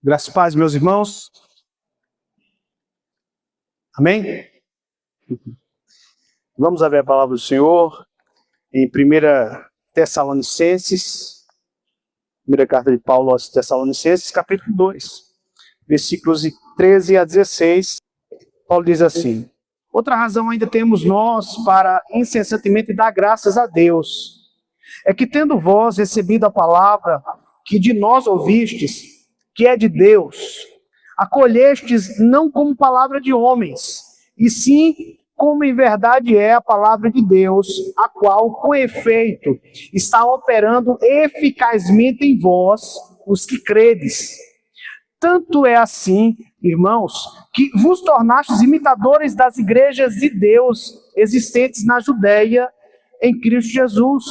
Graças e paz, meus irmãos. Amém? Vamos abrir a palavra do Senhor em 1 Tessalonicenses, primeira carta de Paulo aos Tessalonicenses, capítulo 2, versículos 13 a 16. Paulo diz assim: outra razão ainda temos nós para incessantemente dar graças a Deus, é que tendo vós recebido a palavra que de nós ouvistes, que é de Deus, acolhestes não como palavra de homens, e sim como em verdade é a palavra de Deus, a qual, com efeito, está operando eficazmente em vós, os que credes. Tanto é assim, irmãos, que vos tornastes imitadores das igrejas de Deus existentes na Judéia, em Cristo Jesus,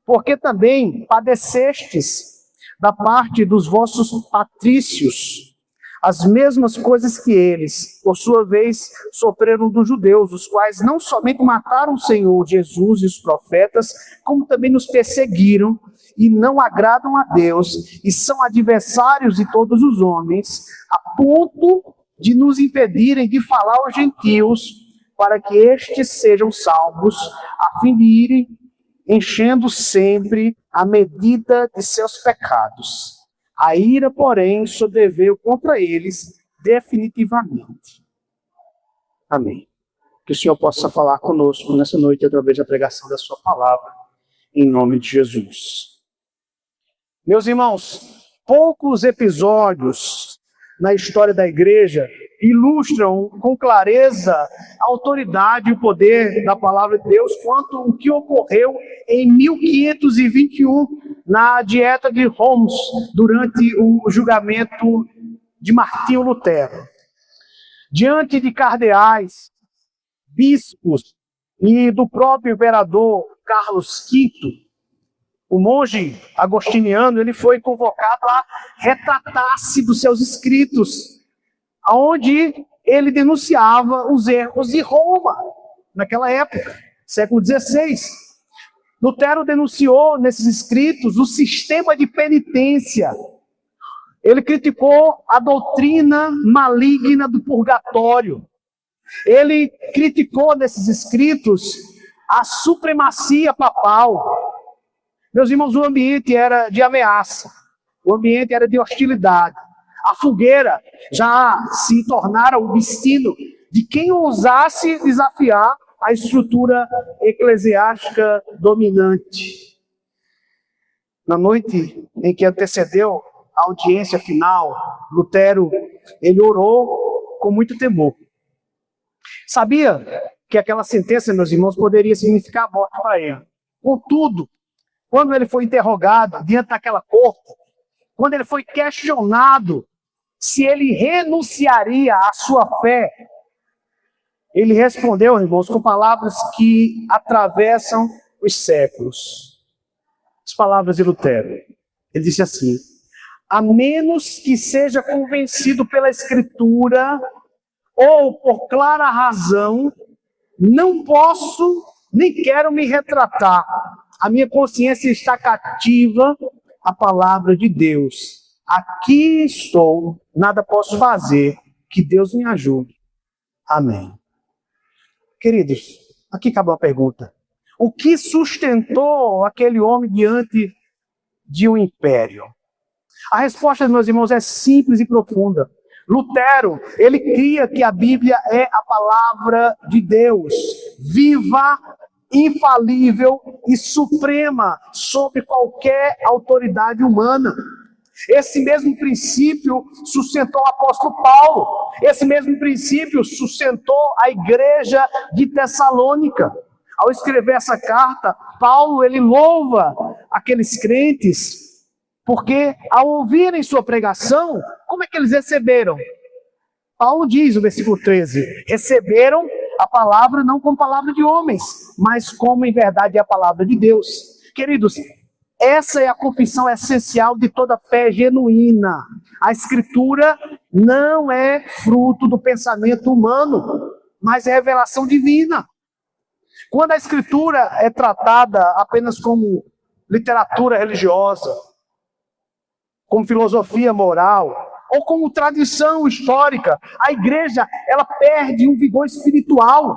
porque também padecestes da parte dos vossos patrícios as mesmas coisas que eles, por sua vez, sofreram dos judeus, os quais não somente mataram o Senhor Jesus e os profetas, como também nos perseguiram e não agradam a Deus e são adversários de todos os homens, a ponto de nos impedirem de falar aos gentios, para que estes sejam salvos, a fim de irem enchendo sempre a medida de seus pecados. A ira, porém, sobreveu contra eles definitivamente. Amém. Que o Senhor possa falar conosco nessa noite através da pregação da sua palavra, em nome de Jesus. Meus irmãos, poucos episódios na história da igreja ilustram com clareza a autoridade e o poder da palavra de Deus quanto o que ocorreu em 1521 na Dieta de Worms, durante o julgamento de Martinho Lutero. Diante de cardeais, bispos e do próprio imperador Carlos V, o monge agostiniano, ele foi convocado a retratar-se dos seus escritos, onde ele denunciava os erros de Roma, naquela época, século XVI. Lutero denunciou nesses escritos o sistema de penitência. Ele criticou a doutrina maligna do purgatório. Ele criticou nesses escritos a supremacia papal. Meus irmãos, o ambiente era de ameaça, o ambiente era de hostilidade. A fogueira já se tornara o destino de quem ousasse desafiar a estrutura eclesiástica dominante. Na noite em que antecedeu a audiência final, Lutero, ele orou com muito temor. Sabia que aquela sentença, meus irmãos, poderia significar a morte para ele. Contudo, quando ele foi interrogado diante daquela corte, quando ele foi questionado se ele renunciaria à sua fé, ele respondeu, irmãos, com palavras que atravessam os séculos. As palavras de Lutero. Ele disse assim: a menos que seja convencido pela Escritura ou por clara razão, não posso nem quero me retratar. A minha consciência está cativa à palavra de Deus. Aqui estou, nada posso fazer, que Deus me ajude. Amém. Queridos, aqui cabe uma pergunta. O que sustentou aquele homem diante de um império? A resposta, meus irmãos, é simples e profunda. Lutero, ele cria que a Bíblia é a palavra de Deus, viva, infalível e suprema sobre qualquer autoridade humana. Esse mesmo princípio sustentou o apóstolo Paulo. Esse mesmo princípio sustentou a igreja de Tessalônica. Ao escrever essa carta, Paulo, ele louva aqueles crentes, porque ao ouvirem sua pregação, como é que eles receberam? Paulo diz no versículo 13, receberam a palavra não como palavra de homens, mas como em verdade é a palavra de Deus. Queridos, essa é a confissão essencial de toda fé genuína. A Escritura não é fruto do pensamento humano, mas é revelação divina. Quando a Escritura é tratada apenas como literatura religiosa, como filosofia moral, ou como tradição histórica. A igreja, ela perde um vigor espiritual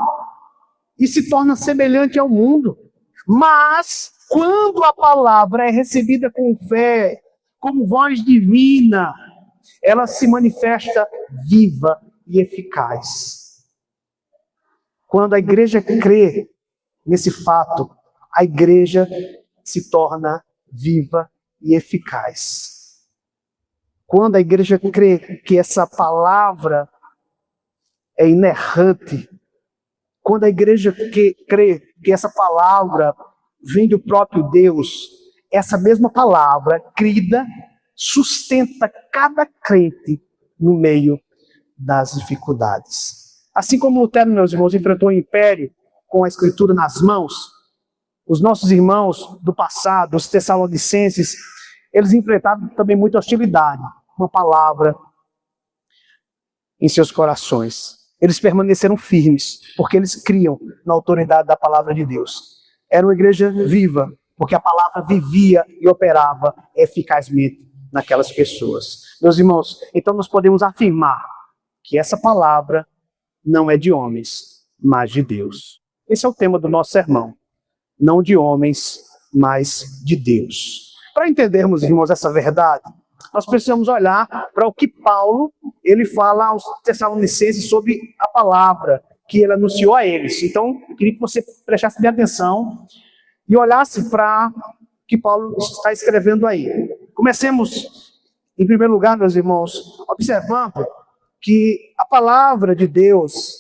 e se torna semelhante ao mundo. Mas, quando a palavra é recebida com fé, como voz divina, ela se manifesta viva e eficaz. Quando a igreja crê nesse fato, a igreja se torna viva e eficaz. Quando a igreja crê que essa palavra é inerrante, quando a igreja crê que essa palavra vem do próprio Deus, essa mesma palavra, crida, sustenta cada crente no meio das dificuldades. Assim como Lutero, meus irmãos, enfrentou o império com a escritura nas mãos, os nossos irmãos do passado, os tessalonicenses, eles enfrentaram também muita hostilidade, uma palavra em seus corações. Eles permaneceram firmes, porque eles criam na autoridade da palavra de Deus. Era uma igreja viva, porque a palavra vivia e operava eficazmente naquelas pessoas. Meus irmãos, então nós podemos afirmar que essa palavra não é de homens, mas de Deus. Esse é o tema do nosso sermão. Não de homens, mas de Deus. Para entendermos, irmãos, essa verdade, nós precisamos olhar para o que Paulo ele fala aos Tessalonicenses sobre a palavra que ele anunciou a eles. Então, eu queria que você prestasse bem atenção e olhasse para o que Paulo está escrevendo aí. Comecemos, em primeiro lugar, meus irmãos, observando que a palavra de Deus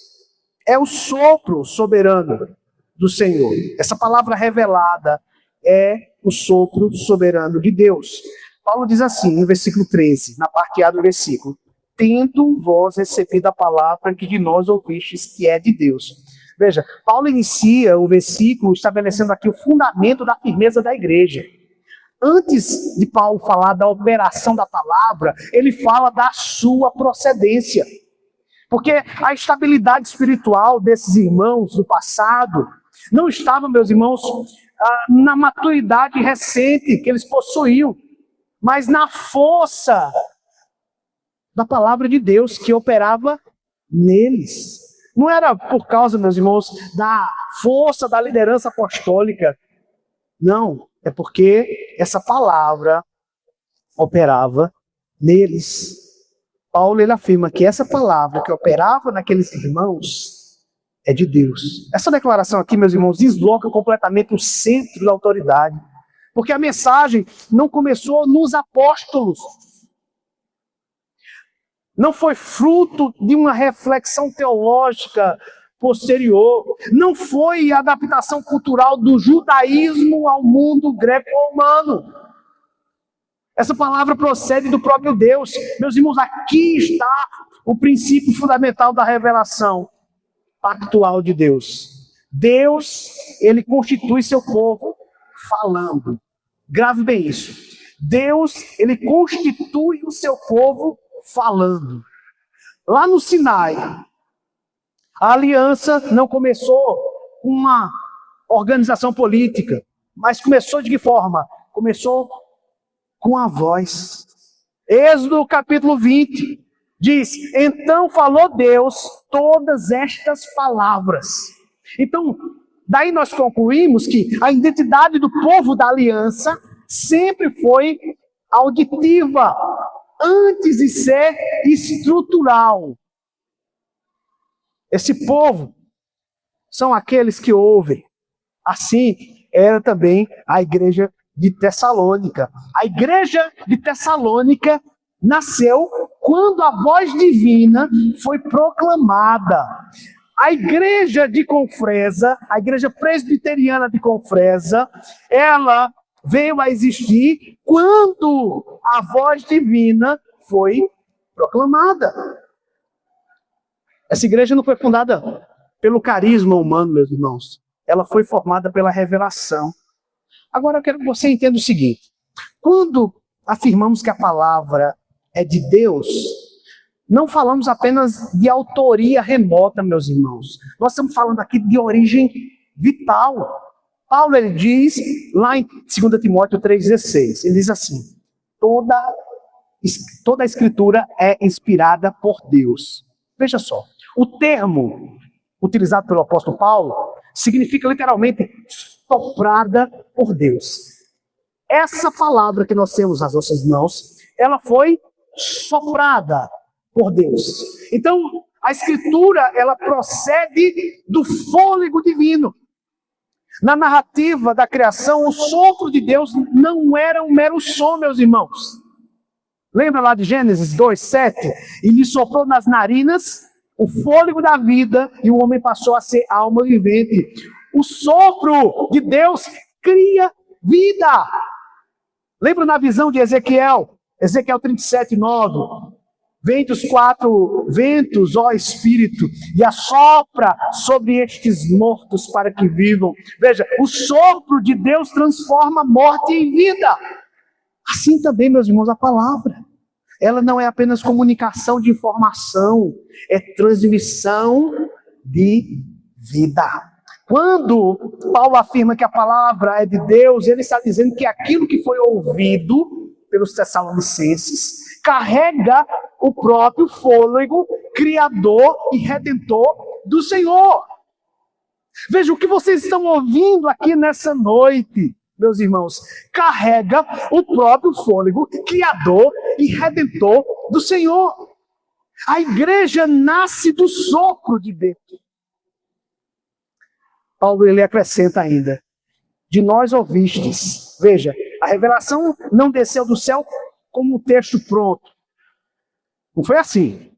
é o sopro soberano do Senhor. Essa palavra revelada é o sopro soberano de Deus. Paulo diz assim, no versículo 13, na parte A do versículo: tendo vós recebido a palavra que de nós ouvistes, que é de Deus. Veja, Paulo inicia o versículo estabelecendo aqui o fundamento da firmeza da igreja. Antes de Paulo falar da operação da palavra, ele fala da sua procedência. Porque a estabilidade espiritual desses irmãos do passado não estava, meus irmãos, na maturidade recente que eles possuíam, mas na força da palavra de Deus que operava neles. Não era por causa, meus irmãos, da força da liderança apostólica. Não, é porque essa palavra operava neles. Paulo ele afirma que essa palavra que operava naqueles irmãos é de Deus. Essa declaração aqui, meus irmãos, desloca completamente o centro da autoridade. Porque a mensagem não começou nos apóstolos. Não foi fruto de uma reflexão teológica posterior. Não foi a adaptação cultural do judaísmo ao mundo greco-romano. Essa palavra procede do próprio Deus. Meus irmãos, aqui está o princípio fundamental da revelação pactual de Deus. Deus, ele constitui seu povo falando. Grave bem isso. Deus, ele constitui o seu povo falando. Lá no Sinai, a aliança não começou com uma organização política, mas começou de que forma? Começou com a voz. Êxodo capítulo 20 diz: então falou Deus todas estas palavras. Então, daí nós concluímos que a identidade do povo da aliança sempre foi auditiva, antes de ser estrutural. Esse povo são aqueles que ouvem. Assim era também a igreja de Tessalônica. A igreja de Tessalônica nasceu quando a voz divina foi proclamada. A igreja de Confresa, a igreja presbiteriana de Confresa, ela veio a existir quando a voz divina foi proclamada. Essa igreja não foi fundada pelo carisma humano, meus irmãos. Ela foi formada pela revelação. Agora eu quero que você entenda o seguinte: quando afirmamos que a palavra é de Deus, não falamos apenas de autoria remota, meus irmãos. Nós estamos falando aqui de origem vital. Paulo ele diz, lá em 2 Timóteo 3,16, ele diz assim: toda toda a Escritura é inspirada por Deus. Veja só, o termo utilizado pelo apóstolo Paulo significa literalmente soprada por Deus. Essa palavra que nós temos nas nossas mãos, ela foi soprada por Deus. Então, a Escritura, ela procede do fôlego divino. Na narrativa da criação, o sopro de Deus não era um mero som, meus irmãos. Lembra lá de Gênesis 2:7? E lhe soprou nas narinas o fôlego da vida e o homem passou a ser alma vivente. O sopro de Deus cria vida. Lembra na visão de Ezequiel 37:9? Vem dos 4 ventos, ó Espírito, e assopra sobre estes mortos para que vivam. Veja, o sopro de Deus transforma morte em vida. Assim também, meus irmãos, a palavra. Ela não é apenas comunicação de informação, é transmissão de vida. Quando Paulo afirma que a palavra é de Deus, ele está dizendo que aquilo que foi ouvido pelos Tessalonicenses carrega o próprio fôlego criador e redentor do Senhor. Veja, o que vocês estão ouvindo aqui nessa noite, meus irmãos, carrega o próprio fôlego criador e redentor do Senhor. A igreja nasce do sopro de Deus. Paulo ele acrescenta ainda: de nós ouvistes. Veja, a revelação não desceu do céu como um texto pronto. Não foi assim.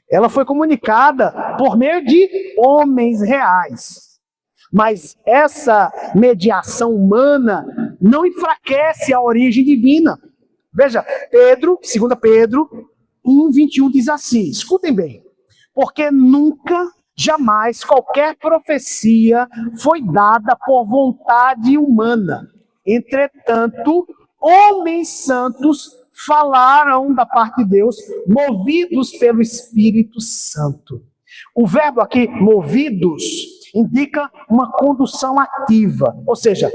Ela foi comunicada por meio de homens reais. Mas essa mediação humana não enfraquece a origem divina. Veja, Pedro, 2 Pedro 1:21 diz assim, escutem bem: porque nunca, jamais qualquer profecia foi dada por vontade humana. Entretanto, homens santos falaram da parte de Deus, movidos pelo Espírito Santo. O verbo aqui, movidos, indica uma condução ativa. Ou seja,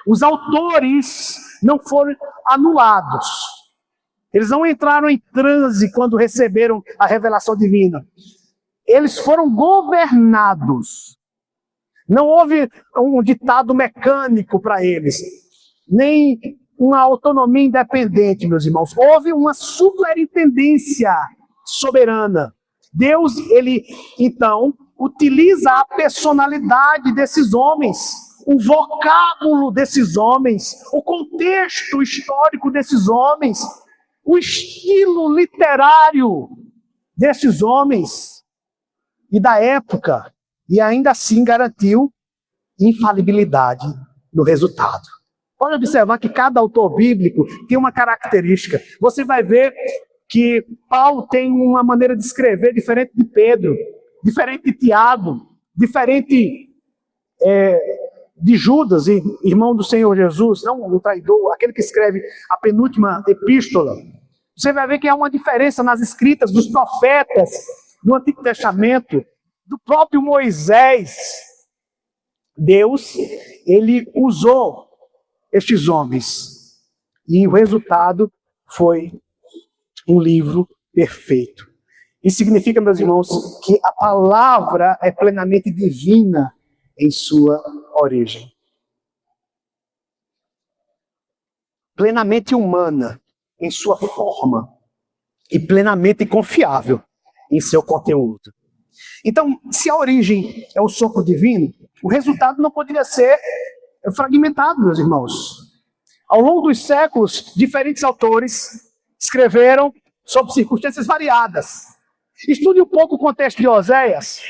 os autores não foram anulados. Eles não entraram em transe quando receberam a revelação divina. Eles foram governados. Não houve um ditado mecânico para eles, nem uma autonomia independente, meus irmãos. Houve uma superintendência soberana. Deus, ele, então, utiliza a personalidade desses homens, o vocábulo desses homens, o contexto histórico desses homens, o estilo literário desses homens e da época, e ainda assim garantiu infalibilidade no resultado. Pode observar que cada autor bíblico tem uma característica. Você vai ver que Paulo tem uma maneira de escrever diferente de Pedro, diferente de Tiago, diferente de Judas, irmão do Senhor Jesus, não o traidor, aquele que escreve a penúltima epístola. Você vai ver que há uma diferença nas escritas dos profetas do Antigo Testamento, do próprio Moisés. Deus, ele usou estes homens e o resultado foi um livro perfeito. Isso significa, meus irmãos, que a palavra é plenamente divina em sua origem. Plenamente humana em sua forma e plenamente confiável em seu conteúdo. Então, se a origem é o sopro divino, o resultado não poderia ser fragmentado, meus irmãos. Ao longo dos séculos, diferentes autores escreveram sobre circunstâncias variadas. Estude um pouco o contexto de Oséias.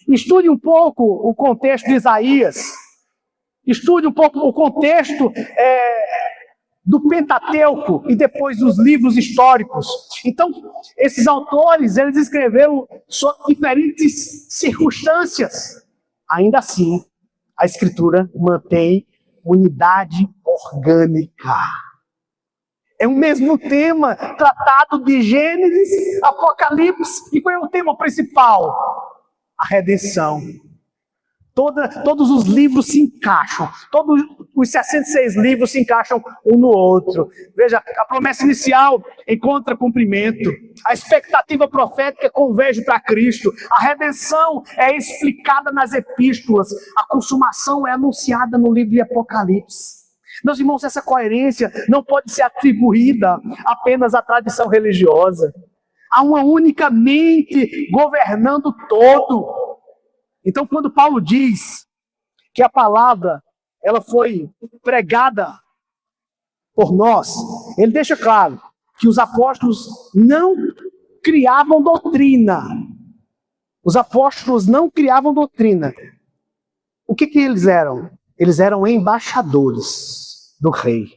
Estude um pouco o contexto de Isaías. Estude um pouco o contexto do Pentateuco e depois dos livros históricos. Então, esses autores, eles escreveram sobre diferentes circunstâncias. Ainda assim, a Escritura mantém unidade orgânica. É o mesmo tema tratado de Gênesis, Apocalipse. E qual é o tema principal? A redenção. Todos os livros se encaixam. Todos os 66 livros se encaixam um no outro. Veja, a promessa inicial encontra cumprimento. A expectativa profética converge para Cristo. A redenção é explicada nas epístolas. A consumação é anunciada no livro de Apocalipse. Meus irmãos, essa coerência não pode ser atribuída apenas à tradição religiosa. Há uma única mente governando todo. Então, quando Paulo diz que a palavra ela foi pregada por nós, ele deixa claro que os apóstolos não criavam doutrina. Os apóstolos não criavam doutrina. O que eles eram? Eles eram embaixadores do rei.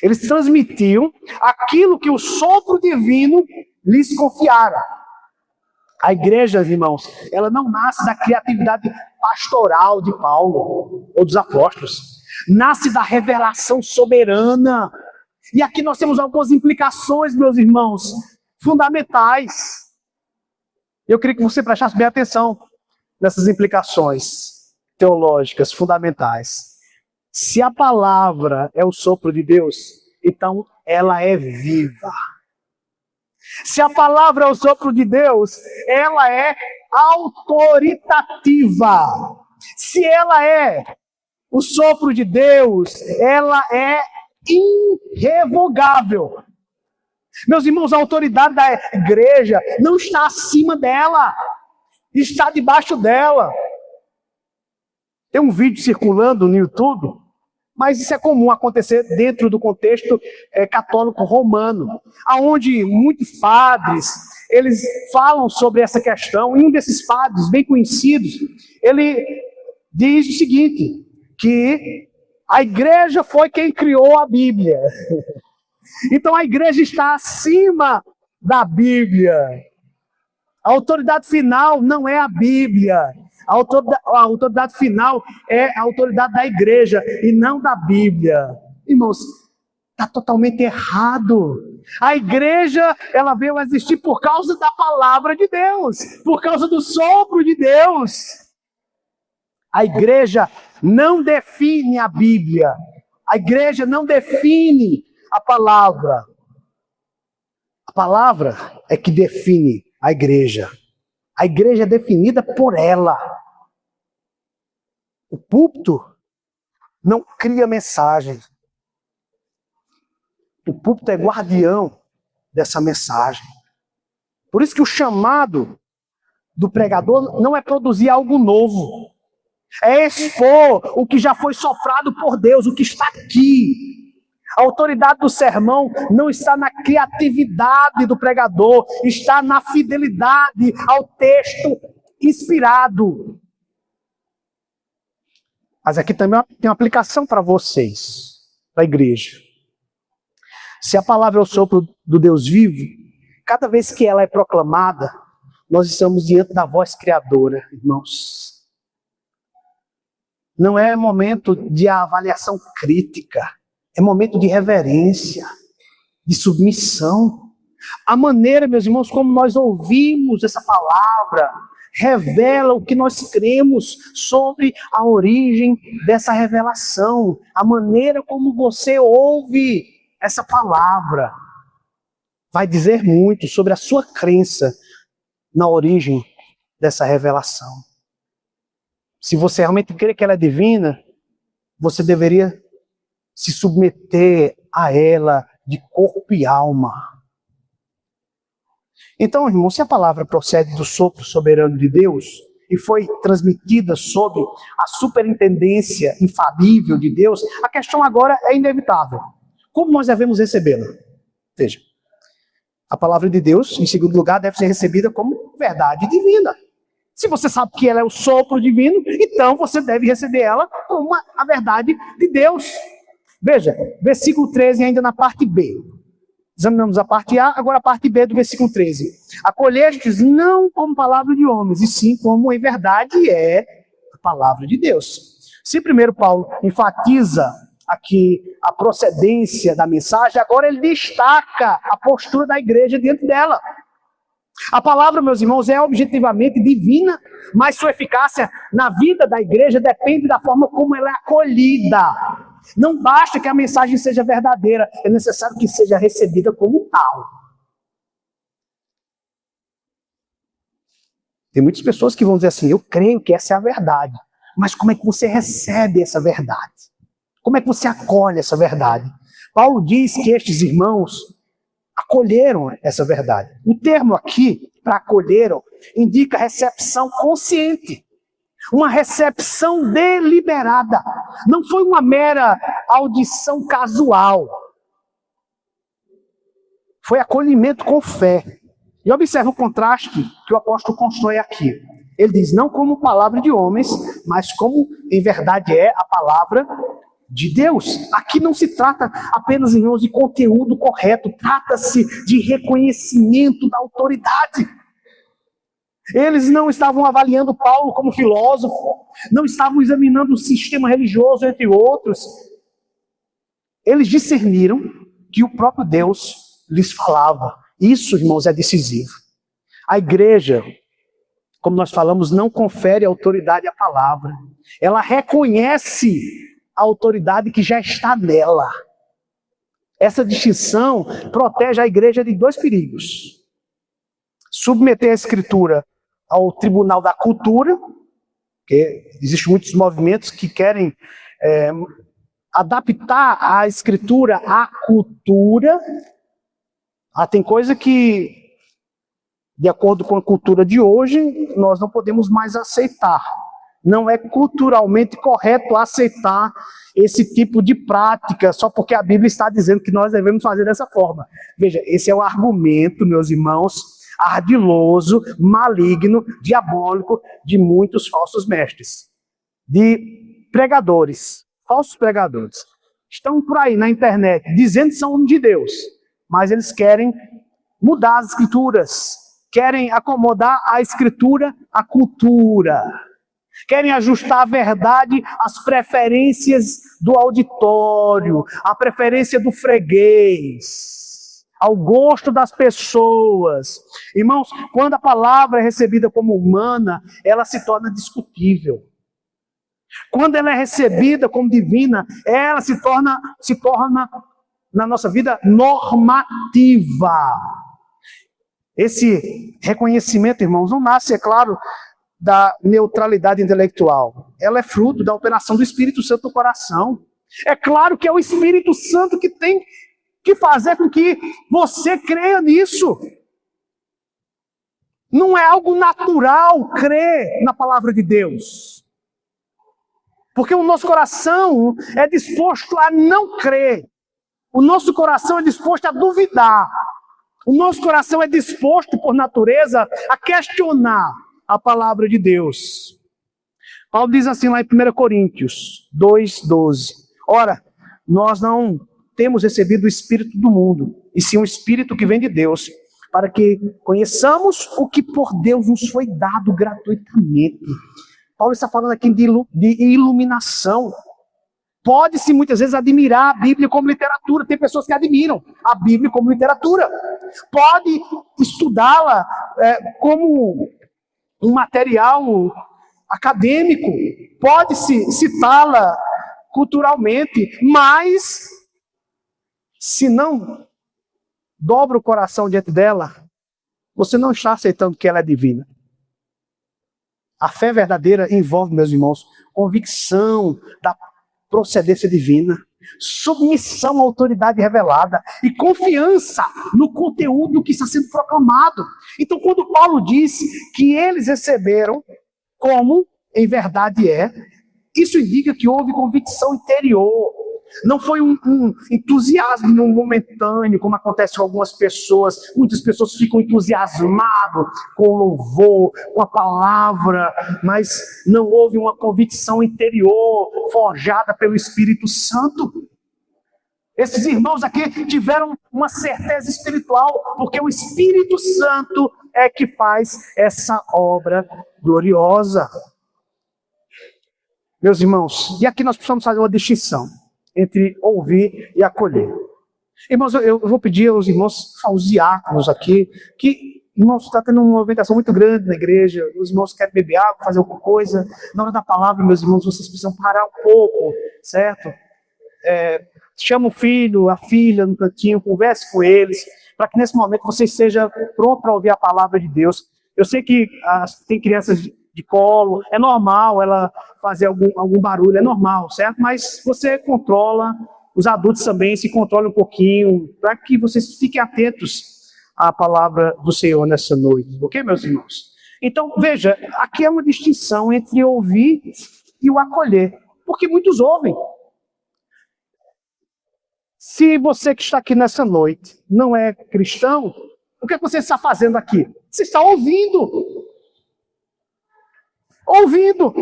Eles transmitiam aquilo que o sopro divino lhes confiara. A igreja, irmãos, ela não nasce da criatividade pastoral de Paulo ou dos apóstolos. Nasce da revelação soberana. E aqui nós temos algumas implicações, meus irmãos, fundamentais. Eu queria que você prestasse bem atenção nessas implicações teológicas fundamentais. Se a palavra é o sopro de Deus, então ela é viva. Se a palavra é o sopro de Deus, ela é autoritativa. Se ela é o sopro de Deus, ela é irrevogável. Meus irmãos, a autoridade da igreja não está acima dela, está debaixo dela. Tem um vídeo circulando no YouTube, mas isso é comum acontecer dentro do contexto católico romano, onde muitos padres, eles falam sobre essa questão, e um desses padres bem conhecidos, ele diz o seguinte, que a igreja foi quem criou a Bíblia. Então a igreja está acima da Bíblia. A autoridade final não é a Bíblia. A autoridade final é a autoridade da igreja e não da Bíblia. Irmãos, está totalmente errado. A igreja, ela veio a existir por causa da palavra de Deus, por causa do sopro de Deus. A igreja não define a Bíblia. A igreja não define a palavra. A palavra é que define a igreja. A igreja é definida por ela. O púlpito não cria mensagem. O púlpito é guardião dessa mensagem. Por isso que o chamado do pregador não é produzir algo novo. É expor o que já foi sofrado por Deus, o que está aqui. A autoridade do sermão não está na criatividade do pregador, está na fidelidade ao texto inspirado. Mas aqui também tem uma aplicação para vocês, para a igreja. Se a palavra é o sopro do Deus vivo, cada vez que ela é proclamada, nós estamos diante da voz criadora, irmãos. Não é momento de avaliação crítica. É momento de reverência, de submissão. A maneira, meus irmãos, como nós ouvimos essa palavra, revela o que nós cremos sobre a origem dessa revelação. A maneira como você ouve essa palavra vai dizer muito sobre a sua crença na origem dessa revelação. Se você realmente crê que ela é divina, você deveria se submeter a ela de corpo e alma. Então, irmão, se a palavra procede do sopro soberano de Deus e foi transmitida sob a superintendência infalível de Deus, a questão agora é inevitável. Como nós devemos recebê-la? Veja, a palavra de Deus, em segundo lugar, deve ser recebida como verdade divina. Se você sabe que ela é o sopro divino, então você deve receber ela como a verdade de Deus. Veja, versículo 13 ainda na parte B. Examinamos a parte A, agora a parte B do versículo 13. Acolhestes não como palavra de homens, e sim como em verdade é a palavra de Deus. Se primeiro Paulo enfatiza aqui a procedência da mensagem, agora ele destaca a postura da igreja diante dela. A palavra, meus irmãos, é objetivamente divina, mas sua eficácia na vida da igreja depende da forma como ela é acolhida. Não basta que a mensagem seja verdadeira, é necessário que seja recebida como tal. Tem muitas pessoas que vão dizer assim, eu creio que essa é a verdade. Mas como é que você recebe essa verdade? Como é que você acolhe essa verdade? Paulo diz que estes irmãos acolheram essa verdade. O termo aqui, para acolheram, indica recepção consciente. Uma recepção deliberada. Não foi uma mera audição casual. Foi acolhimento com fé. E observe o contraste que o apóstolo constrói aqui. Ele diz, não como palavra de homens, mas como em verdade é a palavra de Deus. Aqui não se trata apenas, irmãos, de conteúdo correto, trata-se de reconhecimento da autoridade. Eles não estavam avaliando Paulo como filósofo, não estavam examinando o sistema religioso, entre outros. Eles discerniram que o próprio Deus lhes falava. Isso, irmãos, é decisivo. A igreja, como nós falamos, não confere autoridade à palavra. Ela reconhece a autoridade que já está nela. Essa distinção protege a igreja de dois perigos. Submeter a escritura ao tribunal da cultura, porque existem muitos movimentos que querem adaptar a escritura à cultura. Tem coisa que, de acordo com a cultura de hoje, nós não podemos mais aceitar. Não é culturalmente correto aceitar esse tipo de prática, só porque a Bíblia está dizendo que nós devemos fazer dessa forma. Veja, esse é o argumento, meus irmãos, ardiloso, maligno, diabólico de muitos falsos mestres, de pregadores, falsos pregadores. Estão por aí na internet, dizendo que são de Deus, mas eles querem mudar as escrituras, querem acomodar a escritura à cultura. Querem ajustar a verdade às preferências do auditório, à preferência do freguês, ao gosto das pessoas. Irmãos, quando a palavra é recebida como humana, ela se torna discutível. Quando ela é recebida como divina, ela se torna na nossa vida normativa. Esse reconhecimento, irmãos, não nasce, é claro, da neutralidade intelectual. Ela é fruto da operação do Espírito Santo no coração. É claro que é o Espírito Santo que tem que fazer com que você creia nisso. Não é algo natural crer na palavra de Deus. Porque o nosso coração é disposto a não crer. O nosso coração é disposto a duvidar. O nosso coração é disposto, por natureza, a questionar a palavra de Deus. Paulo diz assim lá em 1 Coríntios 2:12. Ora, nós não temos recebido o Espírito do mundo, e sim o Espírito que vem de Deus, para que conheçamos o que por Deus nos foi dado gratuitamente. Paulo está falando aqui de iluminação. Pode-se muitas vezes admirar a Bíblia como literatura. Tem pessoas que admiram a Bíblia como literatura. Pode estudá-la como um material acadêmico. Pode-se citá-la culturalmente. Mas, se não dobra o coração diante dela, você não está aceitando que ela é divina. A fé verdadeira envolve, meus irmãos, convicção da procedência divina, submissão à autoridade revelada e confiança no conteúdo que está sendo proclamado. Então, quando Paulo diz que eles receberam como em verdade é, isso indica que houve convicção interior. Não foi um entusiasmo momentâneo, como acontece com algumas pessoas. Muitas pessoas ficam entusiasmadas com o louvor, com a palavra, mas não houve uma convicção interior forjada pelo Espírito Santo. Esses irmãos aqui tiveram uma certeza espiritual, porque o Espírito Santo é que faz essa obra gloriosa. Meus irmãos, e aqui nós precisamos fazer uma distinção entre ouvir e acolher. Irmãos, eu vou pedir aos irmãos, aos diáconos aqui, que Irmãos, está tendo uma movimentação muito grande na igreja, os irmãos querem beber água, fazer alguma coisa. Na hora da palavra, meus irmãos, vocês precisam parar um pouco, certo? Chama o filho, a filha no cantinho, converse com eles, para que nesse momento você esteja pronto para ouvir a palavra de Deus. Eu sei que tem crianças de colo, é normal ela fazer algum barulho, é normal, certo? Mas você controla, os adultos também se controlam um pouquinho, para que vocês fiquem atentos à palavra do Senhor nessa noite, ok, meus irmãos? Então, veja, aqui é uma distinção entre ouvir e o acolher, porque muitos ouvem. Se você que está aqui nessa noite não é cristão, o que você está fazendo aqui? Você está ouvindo. Ouvindo.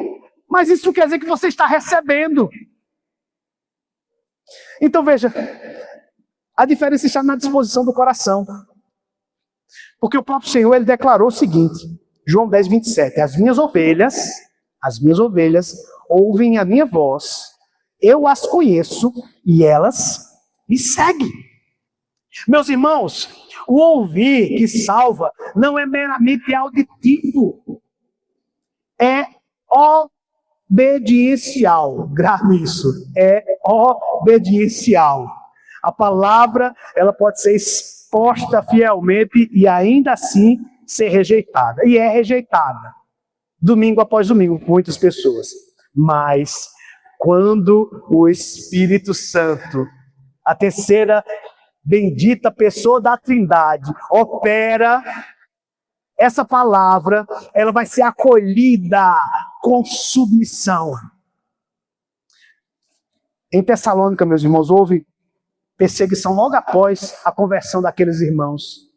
Mas isso quer dizer que você está recebendo. Então veja, a diferença está na disposição do coração. Porque o próprio Senhor, ele declarou o seguinte, João 10, 27, as minhas ovelhas ouvem a minha voz, eu as conheço e elas me seguem. Meus irmãos, o ouvir que salva não é meramente auditivo, é obediencial. Grave isso, é obediencial. A palavra, ela pode ser exposta fielmente e ainda assim ser rejeitada. E é rejeitada, domingo após domingo, por muitas pessoas. Mas, quando o Espírito Santo, a terceira bendita pessoa da Trindade, opera, essa palavra, ela vai ser acolhida com submissão. Em Tessalônica, meus irmãos, houve perseguição logo após a conversão daqueles irmãos.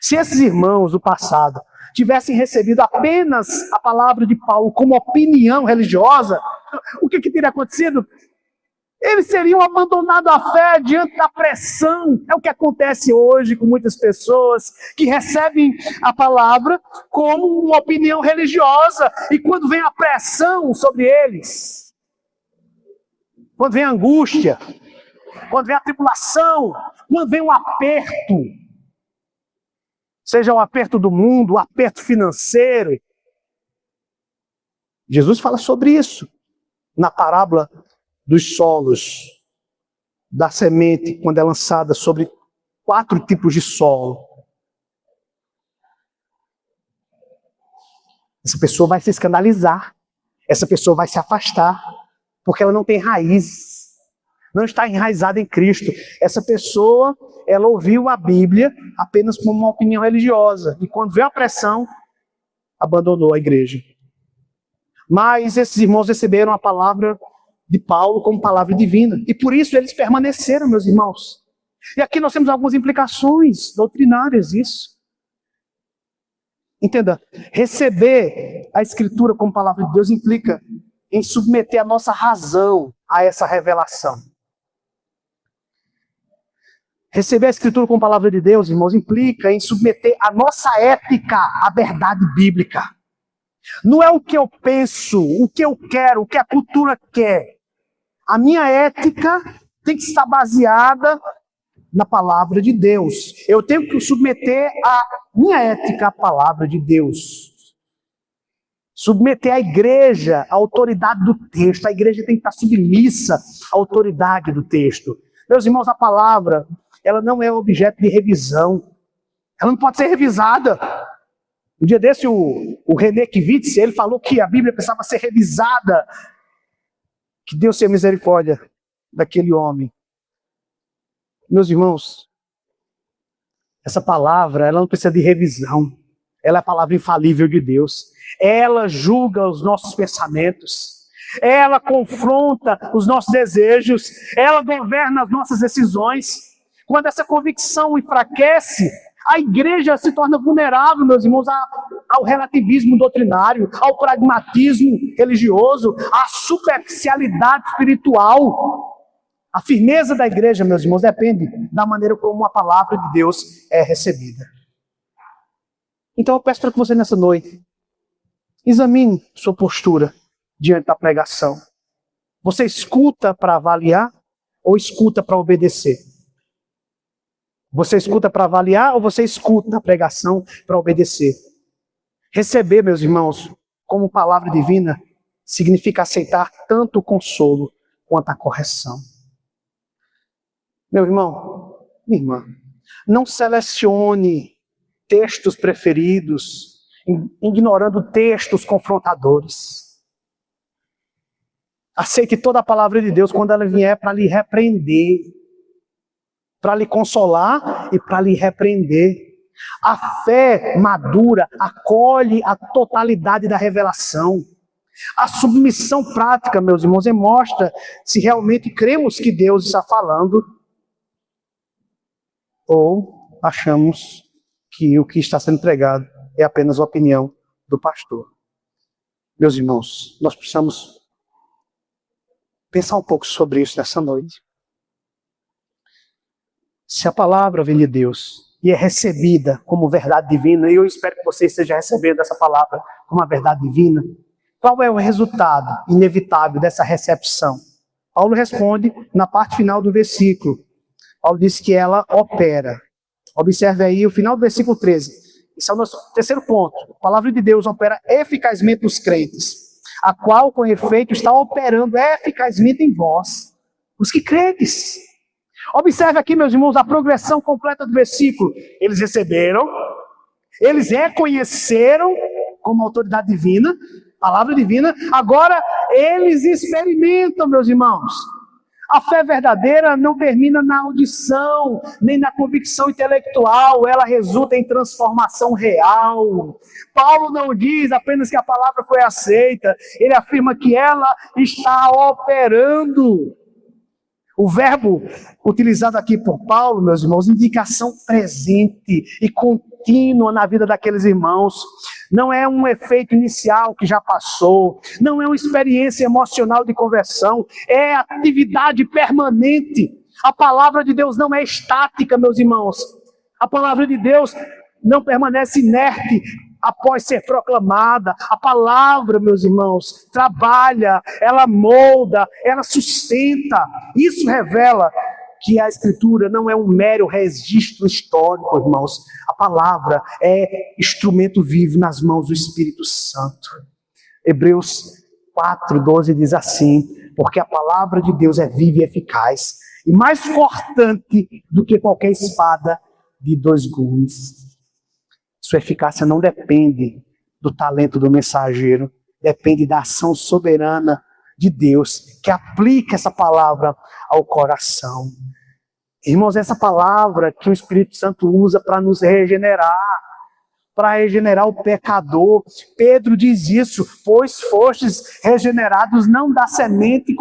Se esses irmãos do passado tivessem recebido apenas a palavra de Paulo como opinião religiosa, o que teria acontecido? Eles seriam abandonados a fé diante da pressão. É o que acontece hoje com muitas pessoas que recebem a palavra como uma opinião religiosa. E quando vem a pressão sobre eles, quando vem a angústia, quando vem a tribulação, quando vem um aperto, seja o aperto do mundo, o aperto financeiro, Jesus fala sobre isso na parábola dos solos, da semente, quando é lançada sobre 4 tipos de solo. Essa pessoa vai se escandalizar, essa pessoa vai se afastar, porque ela não tem raiz, não está enraizada em Cristo. Essa pessoa, ela ouviu a Bíblia apenas como uma opinião religiosa, e quando veio a pressão, abandonou a igreja. Mas esses irmãos receberam a palavra de Paulo como palavra divina. E por isso eles permaneceram, meus irmãos. E aqui nós temos algumas implicações doutrinárias disso. Entenda, receber a Escritura como palavra de Deus implica em submeter a nossa razão a essa revelação. Receber a Escritura como palavra de Deus, irmãos, implica em submeter a nossa ética à verdade bíblica. Não é o que eu penso, o que eu quero, o que a cultura quer. A minha ética tem que estar baseada na palavra de Deus. Eu tenho que submeter a minha ética à palavra de Deus. Submeter a igreja à autoridade do texto. A igreja tem que estar submissa à autoridade do texto. Meus irmãos, a palavra, ela não é objeto de revisão. Ela não pode ser revisada. Um dia desse, o René Kivitz, ele falou que a Bíblia precisava ser revisada. Que Deus tenha misericórdia daquele homem. Meus irmãos, essa palavra, ela não precisa de revisão. Ela é a palavra infalível de Deus. Ela julga os nossos pensamentos. Ela confronta os nossos desejos. Ela governa as nossas decisões. Quando essa convicção enfraquece, a igreja se torna vulnerável, meus irmãos, ao relativismo doutrinário, ao pragmatismo religioso, à superficialidade espiritual. A firmeza da igreja, meus irmãos, depende da maneira como a palavra de Deus é recebida. Então eu peço para que você nessa noite examine sua postura diante da pregação. Você escuta para avaliar ou escuta para obedecer? Você escuta para avaliar ou você escuta na pregação para obedecer? Receber, meus irmãos, como palavra divina, significa aceitar tanto o consolo quanto a correção. Meu irmão, minha irmã, não selecione textos preferidos, ignorando textos confrontadores. Aceite toda a palavra de Deus quando ela vier para lhe repreender, para lhe consolar e para lhe repreender. A fé madura acolhe a totalidade da revelação. A submissão prática, meus irmãos, mostra se realmente cremos que Deus está falando ou achamos que o que está sendo pregado é apenas a opinião do pastor. Meus irmãos, nós precisamos pensar um pouco sobre isso nessa noite. Se a palavra vem de Deus e é recebida como verdade divina, e eu espero que você esteja recebendo essa palavra como uma verdade divina, qual é o resultado inevitável dessa recepção? Paulo responde na parte final do versículo. Paulo diz que ela opera. Observe aí o final do versículo 13. Esse é o nosso terceiro ponto. A palavra de Deus opera eficazmente nos crentes, a qual, com efeito, está operando eficazmente em vós, os que credes. Observe aqui, meus irmãos, a progressão completa do versículo. Eles receberam, eles reconheceram como autoridade divina, palavra divina, agora eles experimentam, meus irmãos. A fé verdadeira não termina na audição, nem na convicção intelectual, ela resulta em transformação real. Paulo não diz apenas que a palavra foi aceita, ele afirma que ela está operando. O verbo utilizado aqui por Paulo, meus irmãos, indica ação presente e contínua na vida daqueles irmãos. Não é um efeito inicial que já passou, não é uma experiência emocional de conversão, é atividade permanente. A palavra de Deus não é estática, meus irmãos. A palavra de Deus não permanece inerte após ser proclamada. A palavra, meus irmãos, trabalha, ela molda, ela sustenta. Isso revela que a Escritura não é um mero registro histórico, irmãos. A palavra é instrumento vivo nas mãos do Espírito Santo. Hebreus 4:12 diz assim: porque a palavra de Deus é viva e eficaz, e mais cortante do que qualquer espada de dois gumes. Sua eficácia não depende do talento do mensageiro, depende da ação soberana de Deus, que aplica essa palavra ao coração. Irmãos, essa palavra que o Espírito Santo usa para nos regenerar, para regenerar o pecador. Pedro diz isso: pois fostes regenerados não da semente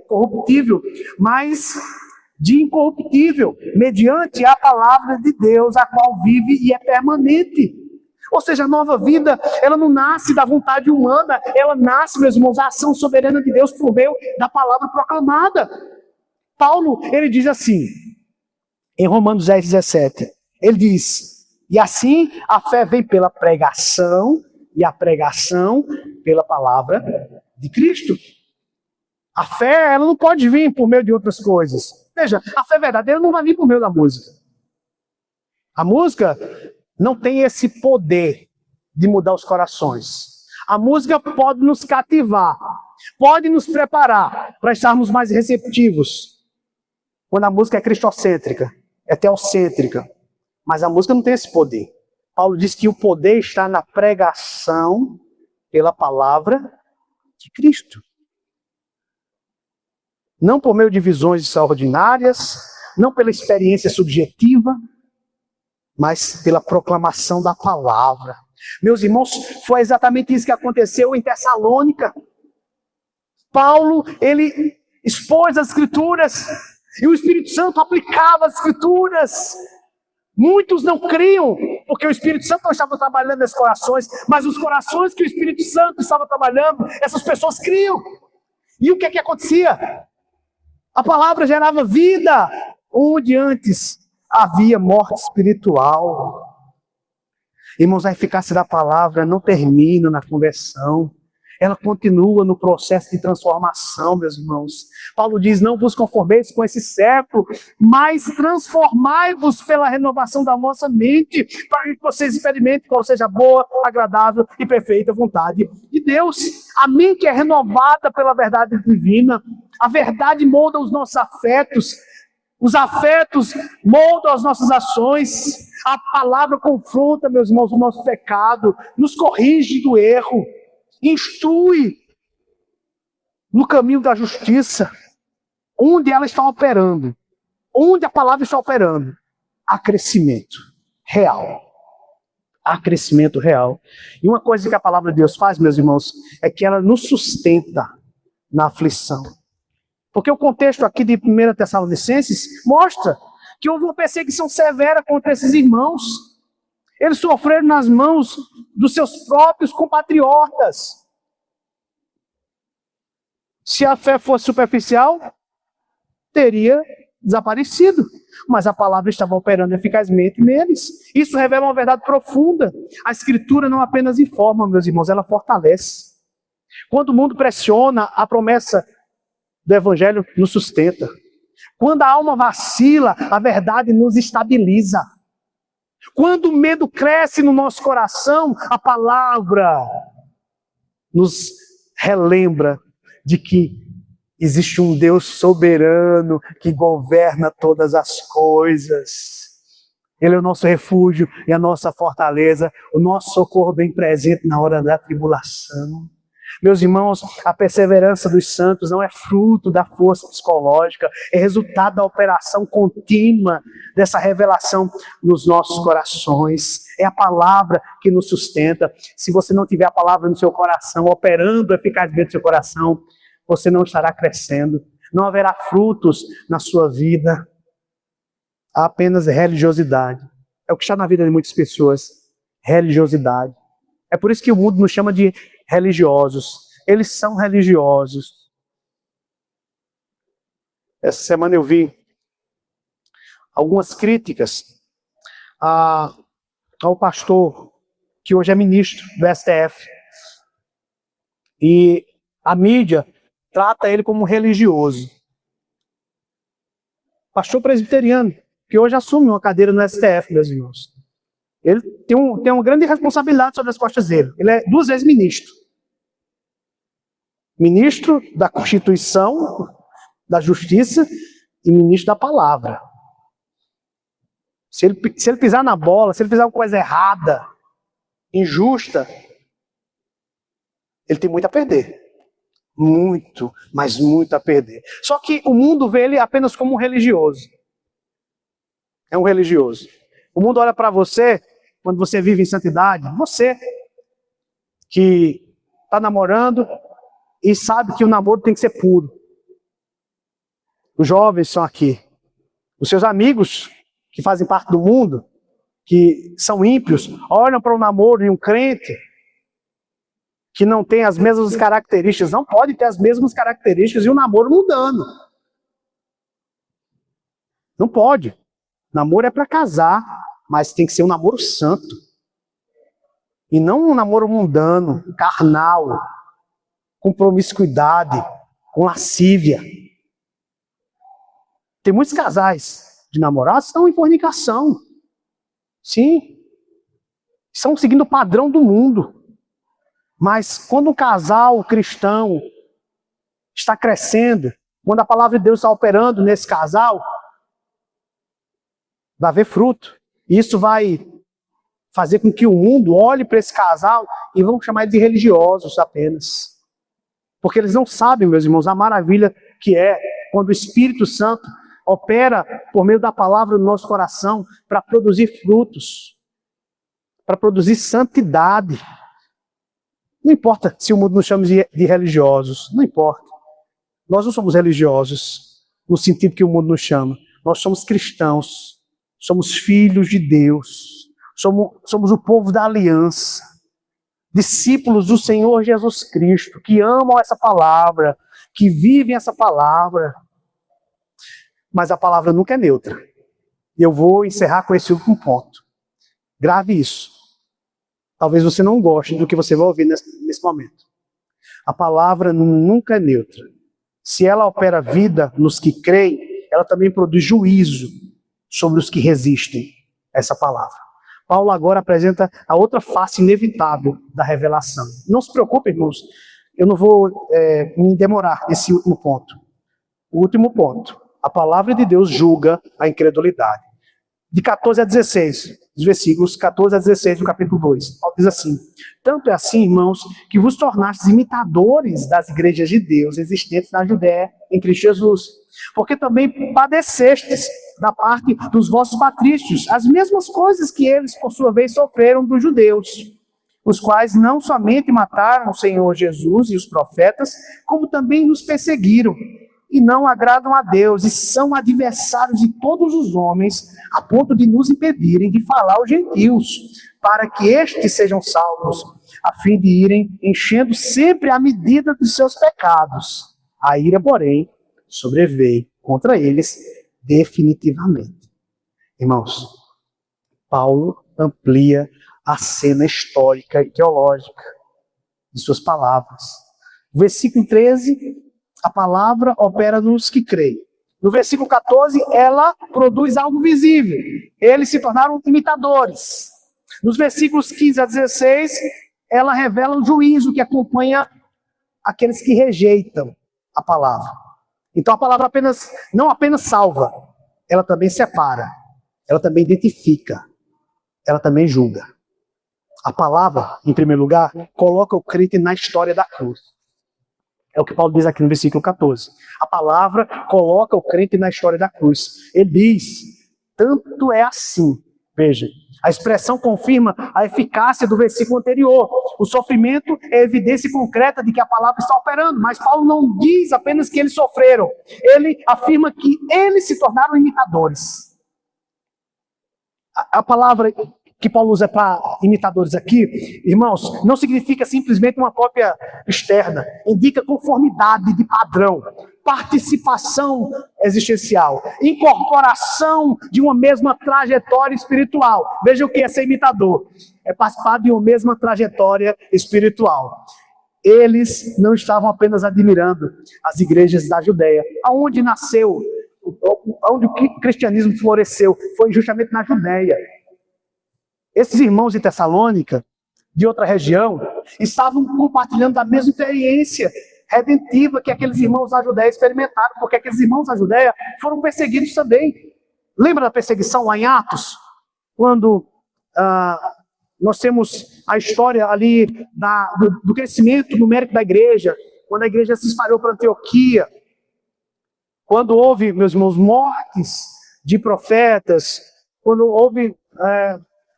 corruptível, mas de incorruptível, mediante a palavra de Deus, a qual vive e é permanente. Ou seja, a nova vida, ela não nasce da vontade humana, ela nasce, meus irmãos, da ação soberana de Deus por meio da palavra proclamada. Paulo, ele diz assim, em Romanos 10:17, ele diz: e assim a fé vem pela pregação, e a pregação pela palavra de Cristo. A fé, ela não pode vir por meio de outras coisas. Veja, a fé verdadeira não vai vir por meio da música. A música não tem esse poder de mudar os corações. A música pode nos cativar, pode nos preparar para estarmos mais receptivos. Quando a música é cristocêntrica, é teocêntrica, mas a música não tem esse poder. Paulo diz que o poder está na pregação pela palavra de Cristo. Não por meio de visões extraordinárias, não pela experiência subjetiva, mas pela proclamação da palavra. Meus irmãos, foi exatamente isso que aconteceu em Tessalônica. Paulo, ele expôs as Escrituras, e o Espírito Santo aplicava as Escrituras. Muitos não criam, porque o Espírito Santo não estava trabalhando nesses corações, mas os corações que o Espírito Santo estava trabalhando, essas pessoas criam. E o que é que acontecia? A palavra gerava vida, onde antes havia morte espiritual. Irmãos, a eficácia da palavra não termina na conversão. ela continua no processo de transformação, meus irmãos. Paulo diz, não vos conformeis com esse século, mas transformai-vos pela renovação da vossa mente, para que vocês experimentem qual seja a boa, agradável e perfeita vontade de Deus. A mente é renovada pela verdade divina, a verdade molda os nossos afetos, os afetos moldam as nossas ações, a palavra confronta, meus irmãos, o nosso pecado, nos corrige do erro, instrui no caminho da justiça, onde ela está operando, onde a palavra está operando, há crescimento real. Há crescimento real. E uma coisa que a palavra de Deus faz, meus irmãos, é que ela nos sustenta na aflição. Porque o contexto aqui de 1 Tessalonicenses mostra que houve uma perseguição severa contra esses irmãos. Eles sofreram nas mãos dos seus próprios compatriotas. Se a fé fosse superficial, teria desaparecido. Mas a palavra estava operando eficazmente neles. Isso revela uma verdade profunda. A Escritura não apenas informa, meus irmãos, ela fortalece. Quando o mundo pressiona, a promessa do Evangelho nos sustenta. Quando a alma vacila, a verdade nos estabiliza. Quando o medo cresce no nosso coração, a palavra nos relembra de que existe um Deus soberano que governa todas as coisas. Ele é o nosso refúgio e a nossa fortaleza, o nosso socorro bem presente na hora da tribulação. Meus irmãos, a perseverança dos santos não é fruto da força psicológica, é resultado da operação contínua dessa revelação nos nossos corações. É a palavra que nos sustenta. Se você não tiver a palavra no seu coração, operando eficazmente no seu coração, você não estará crescendo. Não haverá frutos na sua vida. Há apenas religiosidade. É o que está na vida de muitas pessoas. Religiosidade. É por isso que o mundo nos chama de religiosos. Eles são religiosos. Essa semana eu vi algumas críticas ao pastor, que hoje é ministro do STF. E a mídia trata ele como religioso. Pastor presbiteriano, que hoje assume uma cadeira no STF, meus irmãos. Ele tem uma grande responsabilidade sobre as costas dele. Ele é 2 vezes ministro. Ministro da Constituição, da Justiça e ministro da Palavra. Se ele pisar na bola, se ele fizer alguma coisa errada, injusta, ele tem muito a perder. Muito, mas muito a perder. Só que o mundo vê ele apenas como um religioso. É um religioso. O mundo olha para você, quando você vive em santidade, você que está namorando e sabe que o namoro tem que ser puro. Os jovens são aqui. Os seus amigos que fazem parte do mundo, que são ímpios, olham para o namoro de um crente que não tem as mesmas características, não pode ter as mesmas características e o namoro mudando. Não pode. Namoro é para casar, mas tem que ser um namoro santo. E não um namoro mundano, carnal, com promiscuidade, com lascívia. Tem muitos casais de namorados que estão em fornicação. Sim. Estão seguindo o padrão do mundo. Mas quando um casal cristão está crescendo, quando a palavra de Deus está operando nesse casal, vai haver fruto. Isso vai fazer com que o mundo olhe para esse casal e vão chamar de religiosos apenas. Porque eles não sabem, meus irmãos, a maravilha que é quando o Espírito Santo opera por meio da palavra no nosso coração para produzir frutos, para produzir santidade. Não importa se o mundo nos chama de religiosos, não importa. Nós não somos religiosos no sentido que o mundo nos chama. Nós somos cristãos, somos filhos de Deus, somos o povo da aliança, discípulos do Senhor Jesus Cristo, que amam essa palavra, que vivem essa palavra. Mas a palavra nunca é neutra. E eu vou encerrar com esse último ponto. Grave isso. Talvez você não goste do que você vai ouvir nesse momento. A palavra nunca é neutra. Se ela opera vida nos que creem, ela também produz juízo sobre os que resistem a essa palavra. Paulo agora apresenta a outra face inevitável da revelação. Não se preocupe, irmãos, eu não vou me demorar nesse último ponto. O último ponto. A palavra de Deus julga a incredulidade. De 14 a 16, os versículos 14 a 16 do capítulo 2. Paulo diz assim: tanto é assim, irmãos, que vos tornastes imitadores das igrejas de Deus existentes na Judéia em Cristo Jesus. Porque também padecestes da parte dos vossos patrícios as mesmas coisas que eles, por sua vez, sofreram dos judeus, os quais não somente mataram o Senhor Jesus e os profetas, como também nos perseguiram, e não agradam a Deus, e são adversários de todos os homens, a ponto de nos impedirem de falar aos gentios, para que estes sejam salvos, a fim de irem enchendo sempre a medida dos seus pecados. A ira, porém, sobreveio contra eles definitivamente. Irmãos, Paulo amplia a cena histórica e teológica de suas palavras. Versículo 13, a palavra opera nos que creem. No versículo 14, ela produz algo visível. Eles se tornaram imitadores. Nos versículos 15 a 16, ela revela o juízo que acompanha aqueles que rejeitam a palavra. Então a palavra não apenas salva, ela também separa, ela também identifica, ela também julga. A palavra, em primeiro lugar, coloca o crente na história da cruz. É o que Paulo diz aqui no versículo 14. A palavra coloca o crente na história da cruz. Ele diz, tanto é assim. Veja, a expressão confirma a eficácia do versículo anterior. O sofrimento é evidência concreta de que a palavra está operando, mas Paulo não diz apenas que eles sofreram. Ele afirma que eles se tornaram imitadores. A palavra que Paulo usa para imitadores aqui, irmãos, não significa simplesmente uma cópia externa. Indica conformidade de padrão, participação existencial, incorporação de uma mesma trajetória espiritual. Veja o que é ser imitador. É participar de uma mesma trajetória espiritual. Eles não estavam apenas admirando as igrejas da Judéia. Aonde nasceu, onde o cristianismo floresceu, foi justamente na Judéia. Esses irmãos de Tessalônica, de outra região, estavam compartilhando da mesma experiência redentiva que aqueles irmãos da Judéia experimentaram, porque aqueles irmãos da Judéia foram perseguidos também. Lembra da perseguição lá em Atos? Quando nós temos a história ali do crescimento numérico da igreja, quando a igreja se espalhou para Antioquia, quando houve, meus irmãos, mortes de profetas, quando houve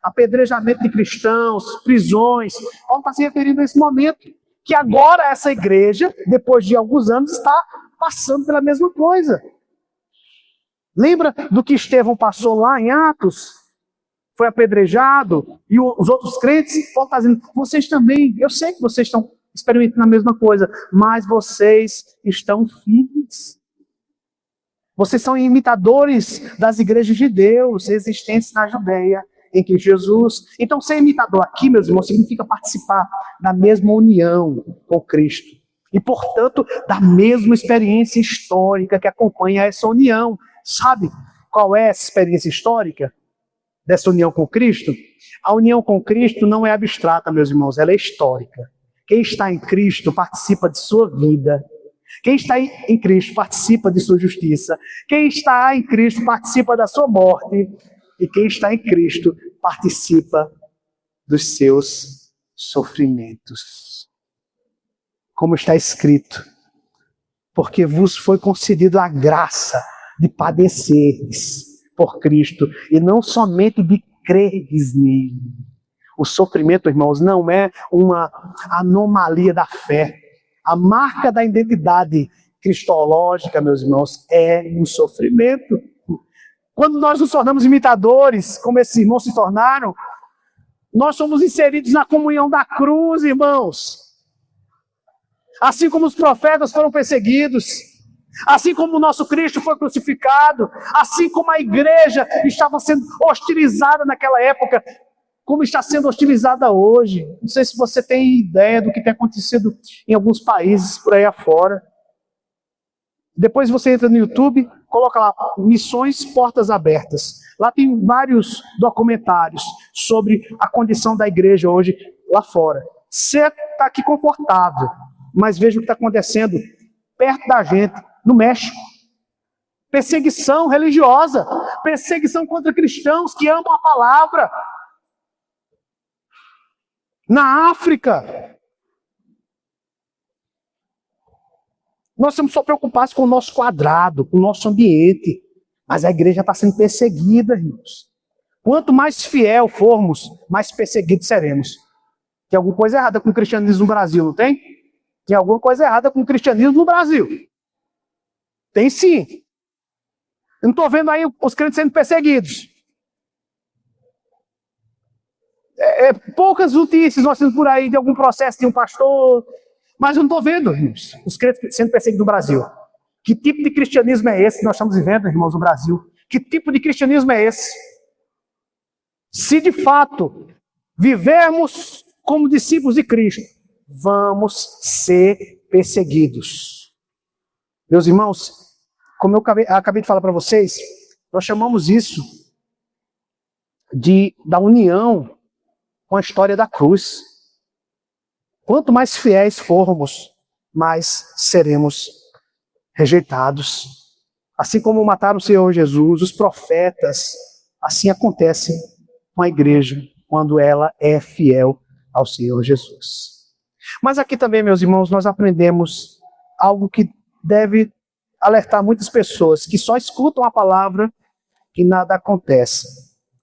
apedrejamento de cristãos, prisões. Paulo está se referindo a esse momento, que agora essa igreja, depois de alguns anos, está passando pela mesma coisa. Lembra do que Estevão passou lá em Atos? Foi apedrejado, e os outros crentes, Paulo está dizendo, vocês também, eu sei que vocês estão experimentando a mesma coisa, mas vocês estão firmes. Vocês são imitadores das igrejas de Deus existentes na Judéia, em que Jesus... Então, ser imitador aqui, meus irmãos, significa participar da mesma união com Cristo. E, portanto, da mesma experiência histórica que acompanha essa união. Sabe qual é essa experiência histórica dessa união com Cristo? A união com Cristo não é abstrata, meus irmãos, ela é histórica. Quem está em Cristo participa de sua vida. Quem está em Cristo participa de sua justiça. Quem está em Cristo participa da sua morte. E quem está em Cristo participa dos seus sofrimentos. Como está escrito, porque vos foi concedido a graça de padecerdes por Cristo, e não somente de crerdes nele. O sofrimento, irmãos, não é uma anomalia da fé. A marca da identidade cristológica, meus irmãos, é o sofrimento. Quando nós nos tornamos imitadores, como esses irmãos se tornaram, nós somos inseridos na comunhão da cruz, irmãos. Assim como os profetas foram perseguidos, assim como o nosso Cristo foi crucificado, assim como a igreja estava sendo hostilizada naquela época, como está sendo hostilizada hoje. Não sei se você tem ideia do que tem acontecido em alguns países por aí afora. Depois você entra no YouTube, coloca lá, Missões Portas Abertas. Lá tem vários documentários sobre a condição da igreja hoje lá fora. Você está aqui confortável, mas veja o que está acontecendo perto da gente, no México. Perseguição religiosa, perseguição contra cristãos que amam a palavra. Na África, nós estamos só preocupados com o nosso quadrado, com o nosso ambiente. Mas a igreja está sendo perseguida, irmãos. Quanto mais fiel formos, mais perseguidos seremos. Tem alguma coisa errada com o cristianismo no Brasil, não tem? Tem alguma coisa errada com o cristianismo no Brasil. Tem sim. Eu não estou vendo aí os crentes sendo perseguidos. Poucas notícias nós temos por aí de algum processo de um pastor, mas eu não estou vendo, irmãos, os crentes sendo perseguidos no Brasil. Que tipo de cristianismo é esse que nós estamos vivendo, irmãos, no Brasil? Que tipo de cristianismo é esse? Se de fato vivermos como discípulos de Cristo, vamos ser perseguidos. Meus irmãos, como eu acabei de falar para vocês, nós chamamos isso da união com a história da cruz. Quanto mais fiéis formos, mais seremos rejeitados. Assim como mataram o Senhor Jesus, os profetas, assim acontece com a igreja, quando ela é fiel ao Senhor Jesus. Mas aqui também, meus irmãos, nós aprendemos algo que deve alertar muitas pessoas, que só escutam a palavra e nada acontece.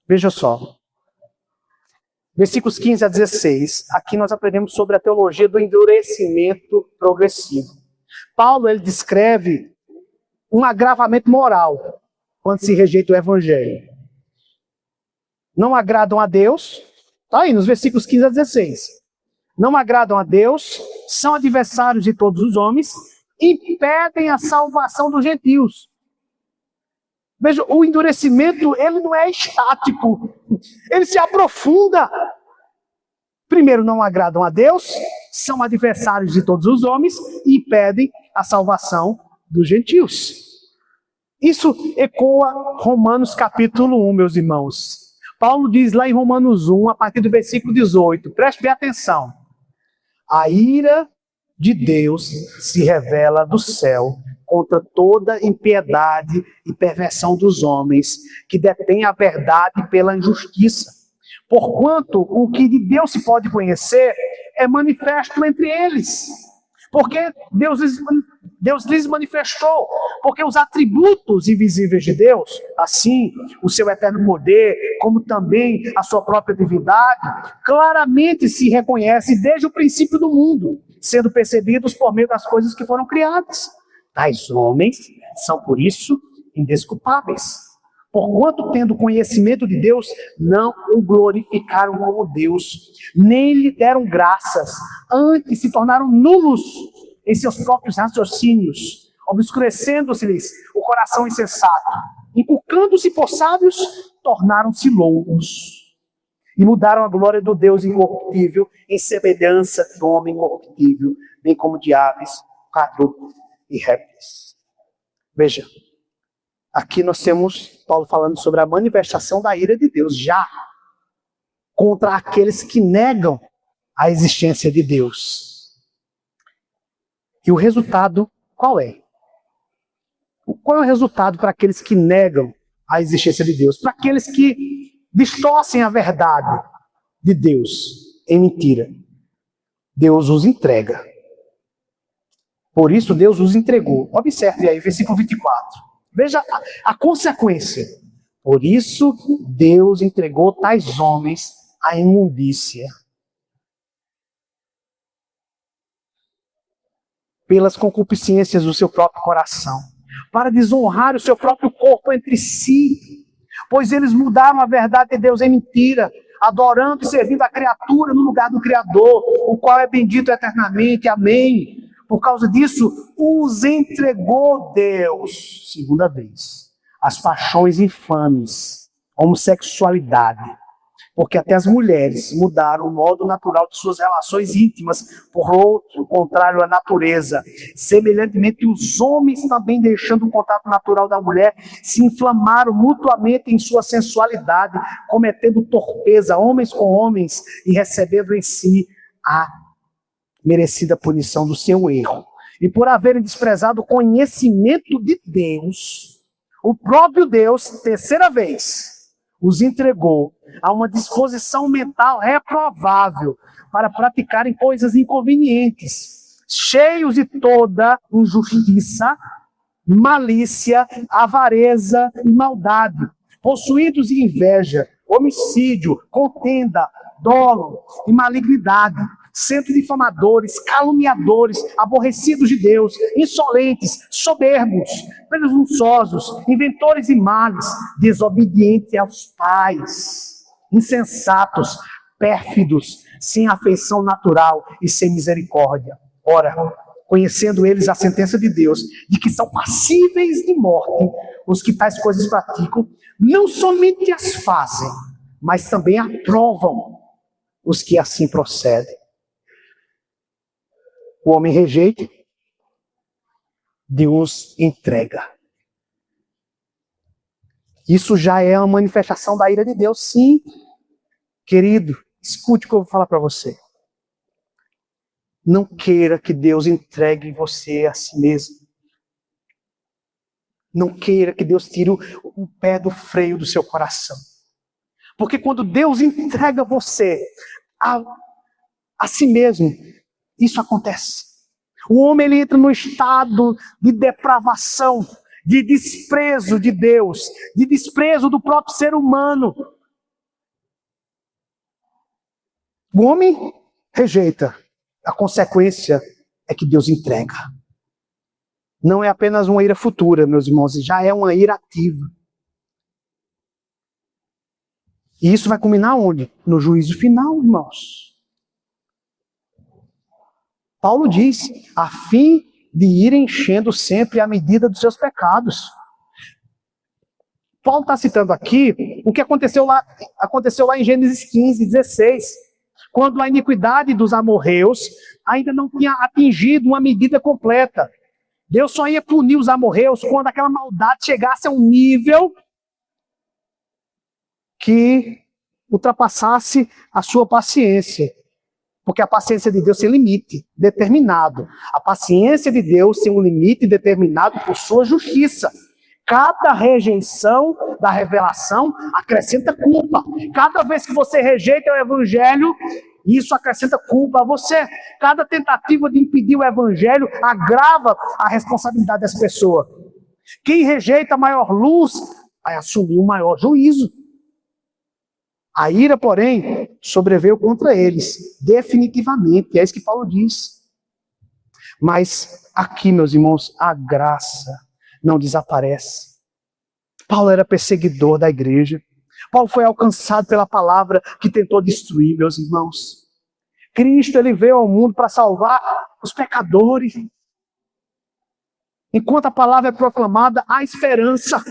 Veja só. Versículos 15 a 16, aqui nós aprendemos sobre a teologia do endurecimento progressivo. Paulo, ele descreve um agravamento moral quando se rejeita o evangelho. Não agradam a Deus, está aí nos versículos 15 a 16. Não agradam a Deus, são adversários de todos os homens, impedem a salvação dos gentios. Veja, o endurecimento, ele não é estático, ele se aprofunda. Primeiro, não agradam a Deus, são adversários de todos os homens e impedem a salvação dos gentios. Isso ecoa Romanos capítulo 1, meus irmãos. Paulo diz lá em Romanos 1, a partir do versículo 18, preste bem atenção. A ira de Deus se revela do céu contra toda impiedade e perversão dos homens, que detêm a verdade pela injustiça. Porquanto o que de Deus se pode conhecer é manifesto entre eles. Porque Deus lhes manifestou. Porque os atributos invisíveis de Deus, assim, o seu eterno poder, como também a sua própria divindade, claramente se reconhece desde o princípio do mundo, sendo percebidos por meio das coisas que foram criadas. Tais homens são, por isso, indesculpáveis. Porquanto, tendo conhecimento de Deus, não o glorificaram como Deus, nem lhe deram graças, antes se tornaram nulos em seus próprios raciocínios, obscurecendo-se-lhes o coração insensato, inculcando-se por sábios, tornaram-se loucos, e mudaram a glória do Deus incorruptível em semelhança do homem incorruptível, bem como de aves, quadrúpedes e répteis. Veja, aqui nós temos Paulo falando sobre a manifestação da ira de Deus, já contra aqueles que negam a existência de Deus. E o resultado, qual é? Qual é o resultado para aqueles que negam a existência de Deus? Para aqueles que distorcem a verdade de Deus em mentira. Deus os entrega. Por isso Deus os entregou. Observe aí, versículo 24. Veja a consequência. Por isso Deus entregou tais homens à imundícia, pelas concupiscências do seu próprio coração, para desonrar o seu próprio corpo entre si, pois eles mudaram a verdade de Deus em mentira, adorando e servindo a criatura no lugar do Criador, o qual é bendito eternamente. Amém. Por causa disso, os entregou Deus, segunda vez, às paixões infames, homossexualidade, Porque até as mulheres mudaram o modo natural de suas relações íntimas por outro, contrário à natureza. Semelhantemente, os homens também, deixando o contato natural da mulher, se inflamaram mutuamente em sua sensualidade, cometendo torpeza, homens com homens, e recebendo em si a merecida punição do seu erro. E por haverem desprezado o conhecimento de Deus, o próprio Deus, terceira vez, os entregou a uma disposição mental reprovável para praticarem coisas inconvenientes, cheios de toda injustiça, malícia, avareza e maldade, possuídos de inveja, homicídio, contenda, dolo e malignidade, sendo difamadores, caluniadores, aborrecidos de Deus, insolentes, soberbos, presunçosos, inventores de males, desobedientes aos pais, insensatos, pérfidos, sem afeição natural e sem misericórdia. Ora, conhecendo eles a sentença de Deus, de que são passíveis de morte os que tais coisas praticam, não somente as fazem, mas também aprovam os que assim procedem. O homem rejeita, Deus entrega. Isso já é uma manifestação da ira de Deus, sim. Querido, escute o que eu vou falar para você. Não queira que Deus entregue você a si mesmo. Não queira que Deus tire o pé do freio do seu coração. Porque quando Deus entrega você a si mesmo, isso acontece. O homem ele entra num estado de depravação, de desprezo de Deus, de desprezo do próprio ser humano. O homem rejeita. A consequência é que Deus entrega. Não é apenas uma ira futura, meus irmãos, já é uma ira ativa. E isso vai culminar onde? No juízo final, irmãos. Paulo diz, a fim de ir enchendo sempre a medida dos seus pecados. Paulo está citando aqui o que aconteceu lá em Gênesis 15, 16, quando a iniquidade dos amorreus ainda não tinha atingido uma medida completa. Deus só ia punir os amorreus quando aquela maldade chegasse a um nível que ultrapassasse a sua paciência. Porque a paciência de Deus tem limite determinado. A paciência de Deus tem um limite determinado por sua justiça. Cada rejeição da revelação acrescenta culpa. Cada vez que você rejeita o evangelho, isso acrescenta culpa a você. Cada tentativa de impedir o evangelho agrava a responsabilidade dessa pessoa. Quem rejeita a maior luz vai assumir o maior juízo. A ira, porém, sobreveio contra eles, definitivamente. É isso que Paulo diz. Mas aqui, meus irmãos, a graça não desaparece. Paulo era perseguidor da igreja. Paulo foi alcançado pela palavra que tentou destruir, meus irmãos. Cristo, ele veio ao mundo para salvar os pecadores. Enquanto a palavra é proclamada, há esperança.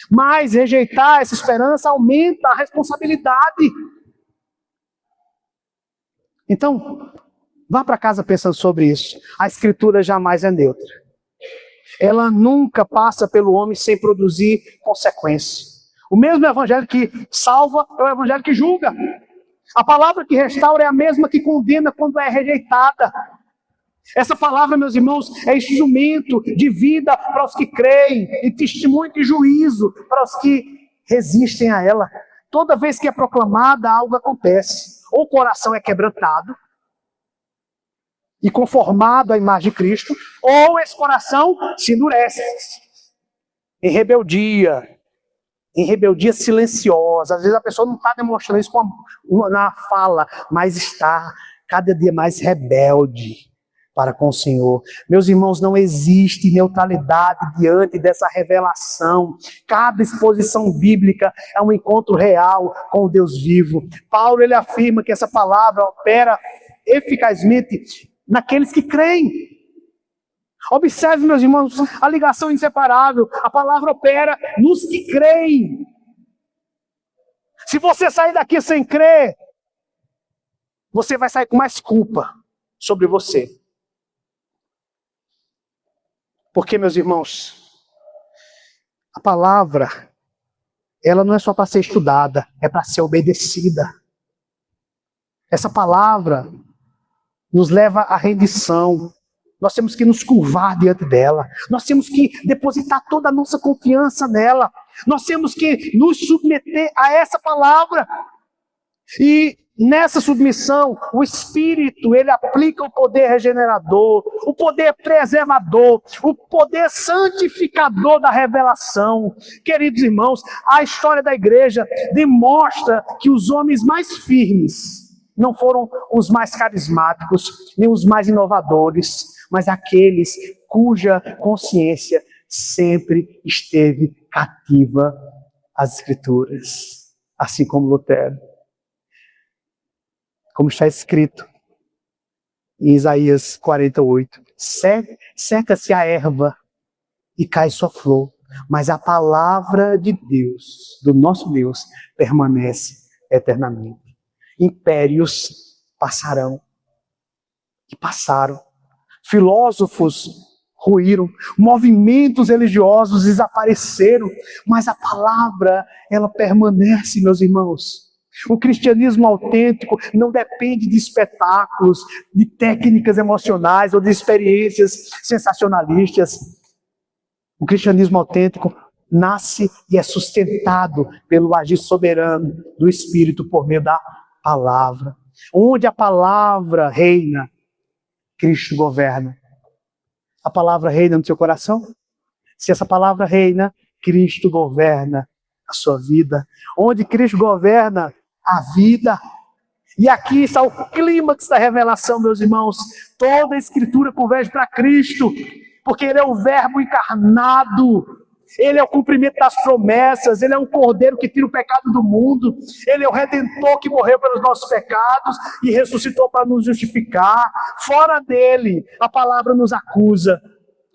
Mas rejeitar essa esperança aumenta a responsabilidade. Então, vá para casa pensando sobre isso. A Escritura jamais é neutra. Ela nunca passa pelo homem sem produzir consequência. O mesmo evangelho que salva é o evangelho que julga. A palavra que restaura é a mesma que condena quando é rejeitada. Essa palavra, meus irmãos, é instrumento de vida para os que creem e testemunho de juízo para os que resistem a ela. Toda vez que é proclamada, algo acontece. Ou o coração é quebrantado e conformado à imagem de Cristo, ou esse coração se endurece em rebeldia silenciosa. Às vezes a pessoa não está demonstrando isso na fala, mas está cada dia mais rebelde para com o Senhor. Meus irmãos, não existe neutralidade diante dessa revelação. Cada exposição bíblica é um encontro real com o Deus vivo. Paulo, ele afirma que essa palavra opera eficazmente naqueles que creem. Observe, meus irmãos, a ligação inseparável. A palavra opera nos que creem. Se você sair daqui sem crer, você vai sair com mais culpa sobre você. Porque, meus irmãos, a palavra, ela não é só para ser estudada, é para ser obedecida. Essa palavra nos leva à rendição. Nós temos que nos curvar diante dela. Nós temos que depositar toda a nossa confiança nela. Nós temos que nos submeter a essa palavra. E nessa submissão, o Espírito, ele aplica o poder regenerador, o poder preservador, o poder santificador da revelação. Queridos irmãos, a história da igreja demonstra que os homens mais firmes não foram os mais carismáticos, nem os mais inovadores, mas aqueles cuja consciência sempre esteve cativa às Escrituras, assim como Lutero. Como está escrito em Isaías 48, seca-se a erva e cai sua flor, mas a palavra de Deus, do nosso Deus, permanece eternamente. Impérios passarão, e passaram. Filósofos ruíram, movimentos religiosos desapareceram, mas a palavra, ela permanece, meus irmãos. O cristianismo autêntico não depende de espetáculos, de técnicas emocionais ou de experiências sensacionalistas. O cristianismo autêntico nasce e é sustentado pelo agir soberano do Espírito por meio da palavra. Onde a palavra reina, Cristo governa. A palavra reina no seu coração? Se essa palavra reina, Cristo governa a sua vida. Onde Cristo governa a vida. E aqui está o clímax da revelação, meus irmãos. Toda a Escritura converge para Cristo, porque Ele é o Verbo encarnado. Ele é o cumprimento das promessas, Ele é um Cordeiro que tira o pecado do mundo, Ele é o Redentor que morreu pelos nossos pecados e ressuscitou para nos justificar. Fora dele, a palavra nos acusa.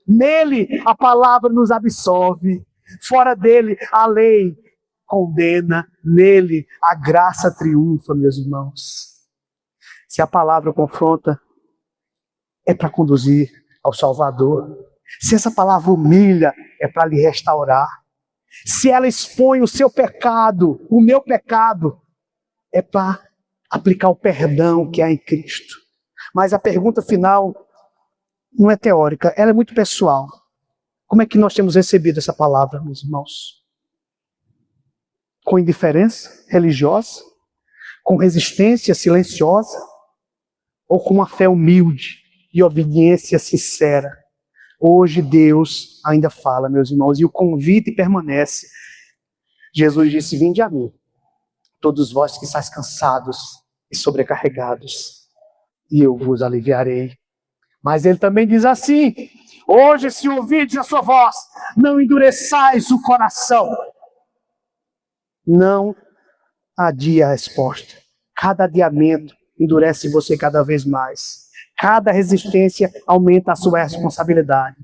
Nele, a palavra nos absolve. Fora dele, a lei condena. Nele, a graça triunfa, meus irmãos. Se a palavra confronta, é para conduzir ao Salvador. Se essa palavra humilha, é para lhe restaurar. Se ela expõe o seu pecado, o meu pecado, é para aplicar o perdão que há em Cristo. Mas a pergunta final não é teórica, ela é muito pessoal. Como é que nós temos recebido essa palavra, meus irmãos? Com indiferença religiosa? Com resistência silenciosa? Ou com uma fé humilde e obediência sincera? Hoje Deus ainda fala, meus irmãos, e o convite permanece. Jesus disse: vinde a mim, todos vós que estáis cansados e sobrecarregados, e eu vos aliviarei. Mas ele também diz assim: hoje, se ouvirdes a sua voz, não endureçais o coração. Não adie a resposta. Cada adiamento endurece você cada vez mais. Cada resistência aumenta a sua responsabilidade.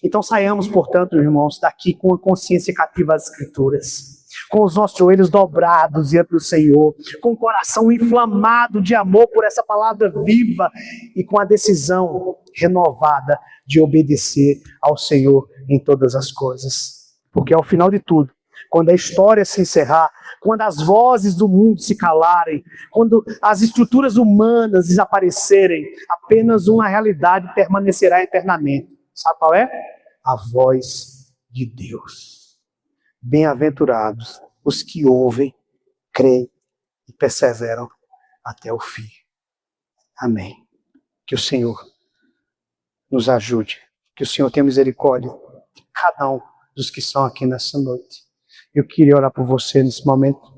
Então saiamos, portanto, irmãos, daqui com a consciência cativa às Escrituras, com os nossos joelhos dobrados diante do Senhor, com o coração inflamado de amor por essa palavra viva e com a decisão renovada de obedecer ao Senhor em todas as coisas. Porque ao final de tudo, quando a história se encerrar, quando as vozes do mundo se calarem, quando as estruturas humanas desaparecerem, apenas uma realidade permanecerá eternamente. Sabe qual é? A voz de Deus. Bem-aventurados os que ouvem, creem e perseveram até o fim. Amém. Que o Senhor nos ajude. Que o Senhor tenha misericórdia de cada um dos que estão aqui nessa noite. Eu queria orar por você nesse momento.